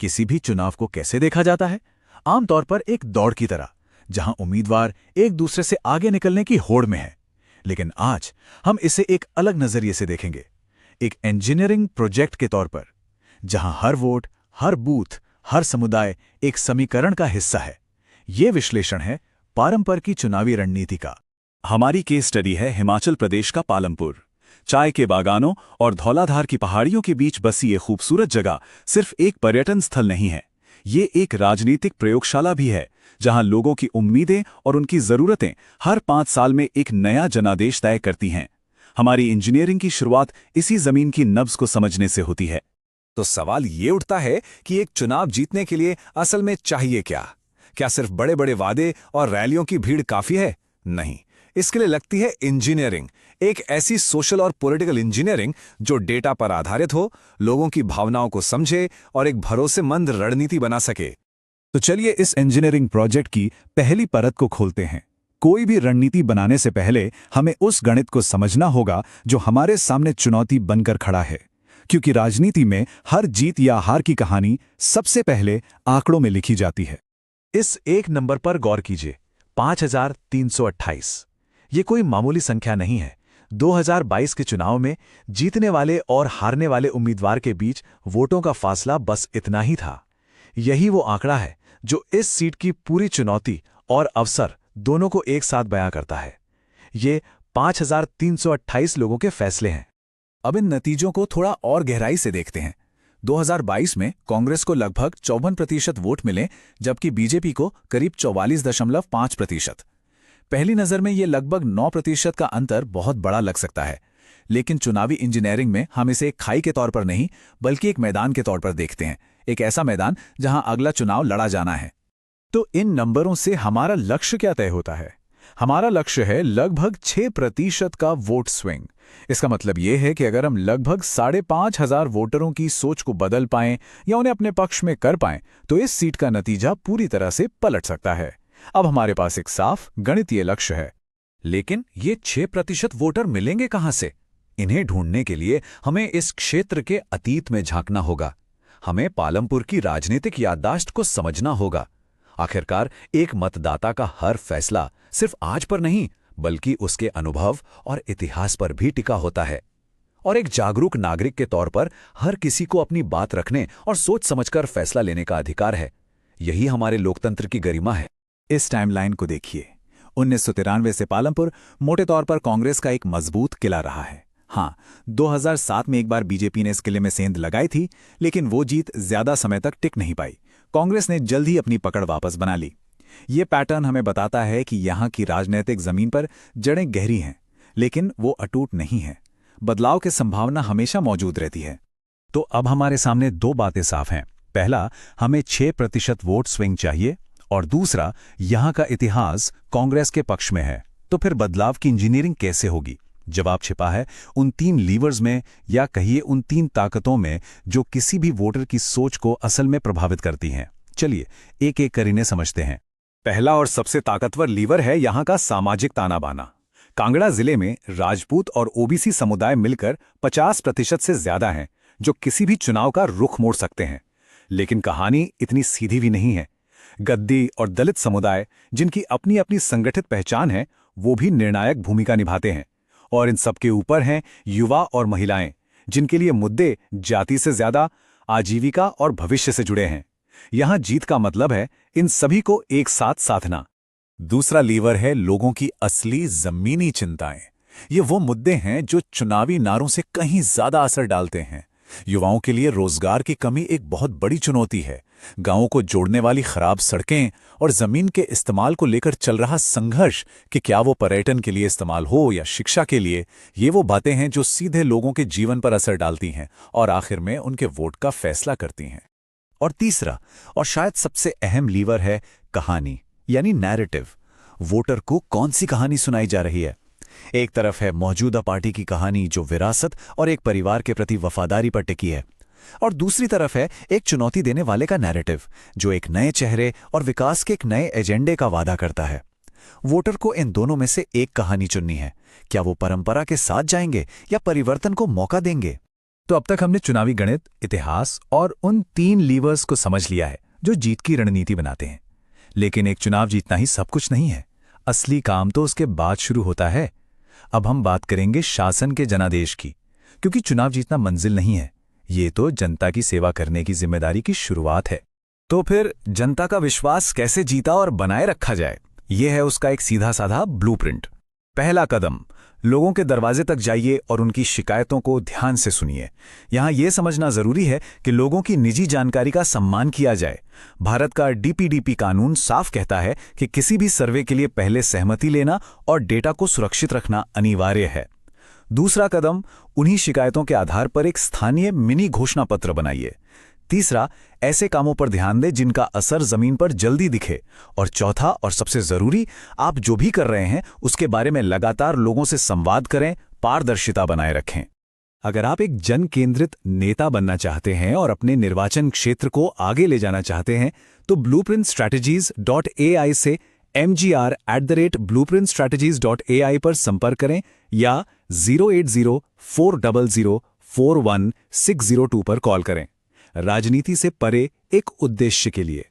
किसी भी चुनाव को कैसे देखा जाता है? आमतौर पर एक दौड़ की तरह, जहां उम्मीदवार एक दूसरे से आगे निकलने की होड़ में है। लेकिन आज हम इसे एक अलग नजरिए से देखेंगे, एक इंजीनियरिंग प्रोजेक्ट के तौर पर, जहां हर वोट, हर बूथ, हर समुदाय एक समीकरण का हिस्सा है। ये विश्लेषण है पालमपुर की चुनावी रणनीति का। हमारी केस स्टडी है हिमाचल प्रदेश का पालमपुर। चाय के बागानों और धौलाधार की पहाड़ियों के बीच बसी ये खूबसूरत जगह सिर्फ एक पर्यटन स्थल नहीं है, ये एक राजनीतिक प्रयोगशाला भी है, जहां लोगों की उम्मीदें और उनकी जरूरतें हर 5 साल में एक नया जनादेश तय करती हैं। हमारी इंजीनियरिंग की शुरुआत इसी जमीन की नब्ज को समझने से होती है। तो सवाल ये उठता है कि एक चुनाव जीतने के लिए असल में चाहिए क्या? क्या सिर्फ बड़े बड़े वादे और रैलियों की भीड़ काफी है? नहीं, इसके लिए लगती है इंजीनियरिंग, एक ऐसी सोशल और पॉलिटिकल इंजीनियरिंग जो डेटा पर आधारित हो, लोगों की भावनाओं को समझे और एक भरोसेमंद रणनीति बना सके। तो चलिए इस इंजीनियरिंग प्रोजेक्ट की पहली परत को खोलते हैं। कोई भी रणनीति बनाने से पहले हमें उस गणित को समझना होगा जो हमारे सामने चुनौती बनकर खड़ा है, क्योंकि राजनीति में हर जीत या हार की कहानी सबसे पहले आंकड़ों में लिखी जाती है। इस एक नंबर पर गौर कीजिए, 5328। ये कोई मामूली संख्या नहीं है। 2022 के चुनाव में जीतने वाले और हारने वाले उम्मीदवार के बीच वोटों का फासला बस इतना ही था। यही वो आंकड़ा है जो इस सीट की पूरी चुनौती और अवसर दोनों को एक साथ बयां करता है। ये 5328 लोगों के फैसले हैं। अब इन नतीजों को थोड़ा और गहराई से देखते हैं। 2022 में कांग्रेस को लगभग 54% वोट मिले, जबकि बीजेपी को करीब 44.5%। पहली नजर में ये लगभग 9% का अंतर बहुत बड़ा लग सकता है, लेकिन चुनावी इंजीनियरिंग में हम इसे एक खाई के तौर पर नहीं, बल्कि एक मैदान के तौर पर देखते हैं। एक ऐसा मैदान जहां अगला चुनाव लड़ा जाना है। तो इन नंबरों से हमारा लक्ष्य क्या तय होता है? हमारा लक्ष्य है लगभग 6% का वोट स्विंग। इसका मतलब यह है कि अगर हम लगभग 5,500 वोटरों की सोच को बदल पाएं या उन्हें अपने पक्ष में कर पाएं, तो इस सीट का नतीजा पूरी तरह से पलट सकता है। अब हमारे पास एक साफ गणितीय लक्ष्य है। लेकिन ये 6% वोटर मिलेंगे कहां से? इन्हें ढूंढने के लिए हमें इस क्षेत्र के अतीत में झांकना होगा। हमें पालमपुर की राजनीतिक याददाश्त को समझना होगा। आखिरकार एक मतदाता का हर फैसला सिर्फ आज पर नहीं, बल्कि उसके अनुभव और इतिहास पर भी टिका होता है। और एक जागरूक नागरिक के तौर पर हर किसी को अपनी बात रखने और सोच समझकर फैसला लेने का अधिकार है। यही हमारे लोकतंत्र की गरिमा है। इस टाइमलाइन को देखिए। 1993 से पालमपुर मोटे तौर पर कांग्रेस का एक मजबूत किला रहा है। हाँ, 2007 में एक बार बीजेपी ने इस किले में सेंध लगाई थी, लेकिन वो जीत ज्यादा समय तक टिक नहीं पाई। कांग्रेस ने जल्द ही अपनी पकड़ वापस बना ली। ये पैटर्न हमें बताता है कि यहाँ की राजनीतिक जमीन पर जड़ें गहरी हैं, लेकिन वो अटूट नहीं हैं। बदलाव की संभावना हमेशा मौजूद रहती है। तो अब हमारे सामने 2 बातें साफ हैं। पहला, हमें 6% वोट स्विंग चाहिए, और दूसरा, यहां का इतिहास कांग्रेस के पक्ष में है। तो फिर बदलाव की इंजीनियरिंग कैसे होगी? जवाब छिपा है उन 3 लीवर्स में, या कहिए उन 3 ताकतों में, जो किसी भी वोटर की सोच को असल में प्रभावित करती हैं। चलिए एक एक कर इन्हें समझते हैं। पहला और सबसे ताकतवर लीवर है यहां का सामाजिक ताना बाना। कांगड़ा जिले में राजपूत और ओबीसी समुदाय मिलकर 50% से ज्यादा हैं, जो किसी भी चुनाव का रुख मोड़ सकते हैं। लेकिन कहानी इतनी सीधी भी नहीं है। गद्दी और दलित समुदाय, जिनकी अपनी अपनी संगठित पहचान है, वो भी निर्णायक भूमिका निभाते हैं। और इन सबके ऊपर हैं युवा और महिलाएं, जिनके लिए मुद्दे जाति से ज्यादा आजीविका और भविष्य से जुड़े हैं। यहां जीत का मतलब है इन सभी को एक साथ साधना। दूसरा लीवर है लोगों की असली जमीनी चिंताएं। ये वो मुद्दे हैं जो चुनावी नारों से कहीं ज्यादा असर डालते हैं। युवाओं के लिए रोजगार की कमी एक बहुत बड़ी चुनौती है। गांवों को जोड़ने वाली खराब सड़कें और जमीन के इस्तेमाल को लेकर चल रहा संघर्ष कि क्या वो पर्यटन के लिए इस्तेमाल हो या शिक्षा के लिए, ये वो बातें हैं जो सीधे लोगों के जीवन पर असर डालती हैं और आखिर में उनके वोट का फैसला करती हैं। और तीसरा और शायद सबसे अहम लीवर है कहानी, यानी नैरेटिव। वोटर को कौन सी कहानी सुनाई जा रही है? एक तरफ है मौजूदा पार्टी की कहानी जो विरासत और एक परिवार के प्रति वफादारी पर टिकी है, और दूसरी तरफ है एक चुनौती देने वाले का नैरेटिव जो एक नए चेहरे और विकास के एक नए एजेंडे का वादा करता है। वोटर को इन दोनों में से एक कहानी चुननी है। क्या वो परंपरा के साथ जाएंगे या परिवर्तन को मौका देंगे? तो अब तक हमने चुनावी गणित, इतिहास और उन 3 लीवर्स को समझ लिया है जो जीत की रणनीति बनाते हैं। लेकिन एक चुनाव जीतना ही सब कुछ नहीं है। असली काम तो उसके बाद शुरू होता है। अब हम बात करेंगे शासन के जनादेश की, क्योंकि चुनाव जीतना मंजिल नहीं है, ये तो जनता की सेवा करने की जिम्मेदारी की शुरुआत है। तो फिर जनता का विश्वास कैसे जीता और बनाए रखा जाए, यह है उसका एक सीधा साधा ब्लूप्रिंट। पहला कदम, लोगों के दरवाजे तक जाइए और उनकी शिकायतों को ध्यान से सुनिए। यहां यह समझना जरूरी है कि लोगों की निजी जानकारी का सम्मान किया जाए। भारत का डीपीडीपी कानून साफ कहता है कि किसी भी सर्वे के लिए पहले सहमति लेना और डेटा को सुरक्षित रखना अनिवार्य है। दूसरा कदम, उन्हीं शिकायतों के आधार पर एक स्थानीय मिनी घोषणा पत्र बनाइए। तीसरा, ऐसे कामों पर ध्यान दें जिनका असर जमीन पर जल्दी दिखे। और चौथा और सबसे जरूरी, आप जो भी कर रहे हैं उसके बारे में लगातार लोगों से संवाद करें, पारदर्शिता बनाए रखें। अगर आप एक जन केंद्रित नेता बनना चाहते हैं और अपने निर्वाचन क्षेत्र को आगे ले जाना चाहते हैं, तो blueprintstrategies.ai से mgr@blueprintstrategies.ai पर संपर्क करें या 08040041602 पर कॉल करें। राजनीति से परे एक उद्देश्य के लिए।